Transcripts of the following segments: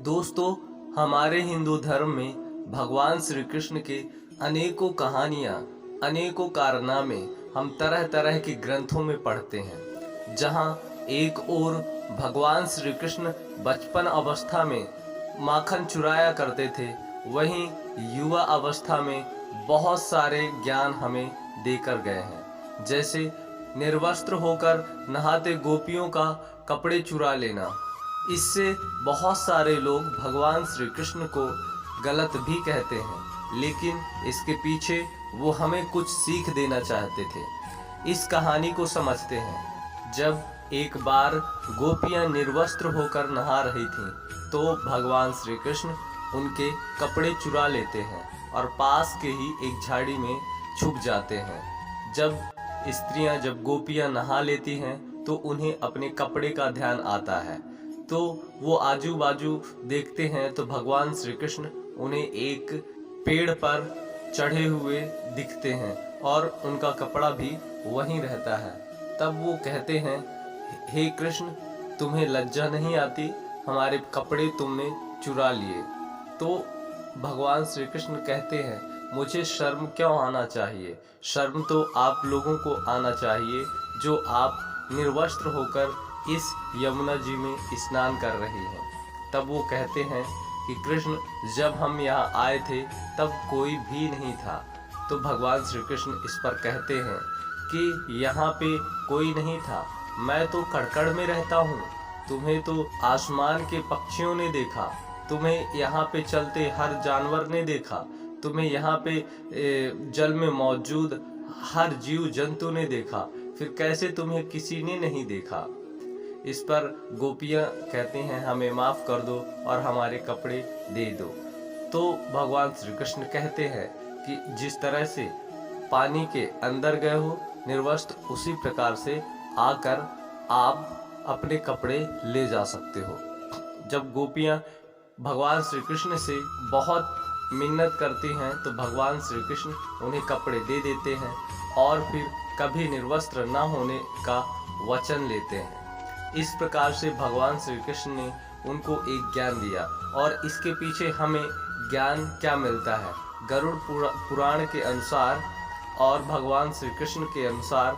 दोस्तों, हमारे हिंदू धर्म में भगवान श्री कृष्ण के अनेकों कहानियाँ, अनेकों कारनामे हम तरह तरह के ग्रंथों में पढ़ते हैं। जहाँ एक ओर भगवान श्री कृष्ण बचपन अवस्था में माखन चुराया करते थे, वहीं युवा अवस्था में बहुत सारे ज्ञान हमें देकर गए हैं। जैसे निर्वस्त्र होकर नहाते गोपियों का कपड़े चुरा लेना। इससे बहुत सारे लोग भगवान श्री कृष्ण को गलत भी कहते हैं, लेकिन इसके पीछे वो हमें कुछ सीख देना चाहते थे। इस कहानी को समझते हैं। जब एक बार गोपियां निर्वस्त्र होकर नहा रही थीं, तो भगवान श्री कृष्ण उनके कपड़े चुरा लेते हैं और पास के ही एक झाड़ी में छुप जाते हैं। जब गोपियां नहा लेती हैं, तो उन्हें अपने कपड़े का ध्यान आता है, तो वो आजू बाजू देखते हैं तो भगवान श्री कृष्ण उन्हें एक पेड़ पर चढ़े हुए दिखते हैं और उनका कपड़ा भी वहीं रहता है। तब वो कहते हैं, हे कृष्ण, तुम्हें लज्जा नहीं आती? हमारे कपड़े तुमने चुरा लिए। तो भगवान श्री कृष्ण कहते हैं, मुझे शर्म क्यों आना चाहिए? शर्म तो आप लोगों को आना चाहिए जो आप निर्वस्त्र होकर इस यमुना जी में स्नान कर रहे हैं। तब वो कहते हैं कि कृष्ण, जब हम यहाँ आए थे तब कोई भी नहीं था। तो भगवान श्री कृष्ण इस पर कहते हैं कि यहाँ पे कोई नहीं था, मैं तो कड़कड़ में रहता हूँ। तुम्हें तो आसमान के पक्षियों ने देखा, तुम्हें यहाँ पे चलते हर जानवर ने देखा, तुम्हें यहाँ पे जल में मौजूद हर जीव जंतु ने देखा, फिर कैसे तुम्हें किसी ने नहीं देखा? इस पर गोपियां कहते हैं, हमें माफ कर दो और हमारे कपड़े दे दो। तो भगवान श्री कृष्ण कहते हैं कि जिस तरह से पानी के अंदर गए हो निर्वस्त्र, उसी प्रकार से आकर आप अपने कपड़े ले जा सकते हो। जब गोपियां भगवान श्री कृष्ण से बहुत मिन्नत करती हैं, तो भगवान श्री कृष्ण उन्हें कपड़े दे देते हैं और फिर कभी निर्वस्त्र न होने का वचन लेते हैं। इस प्रकार से भगवान श्री कृष्ण ने उनको एक ज्ञान दिया। और इसके पीछे हमें ज्ञान क्या मिलता है? गरुड़ पुराण के अनुसार और भगवान श्री कृष्ण के अनुसार,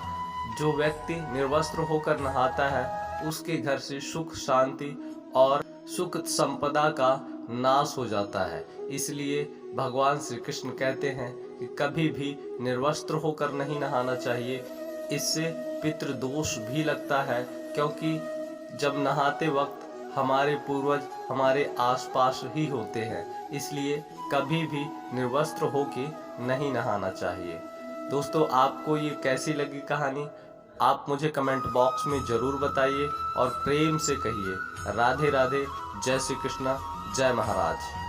जो व्यक्ति निर्वस्त्र होकर नहाता है, उसके घर से सुख, शांति और सुख संपदा का नाश हो जाता है। इसलिए भगवान श्री कृष्ण कहते हैं कि कभी भी निर्वस्त्र होकर नहीं नहाना चाहिए। इससे पितृदोष भी लगता है, क्योंकि जब नहाते वक्त हमारे पूर्वज हमारे आसपास ही होते हैं। इसलिए कभी भी निर्वस्त्र होके नहीं नहाना चाहिए। दोस्तों, आपको ये कैसी लगी कहानी? आप मुझे कमेंट बॉक्स में ज़रूर बताइए और प्रेम से कहिए, राधे राधे, जय श्री कृष्णा, जय महाराज।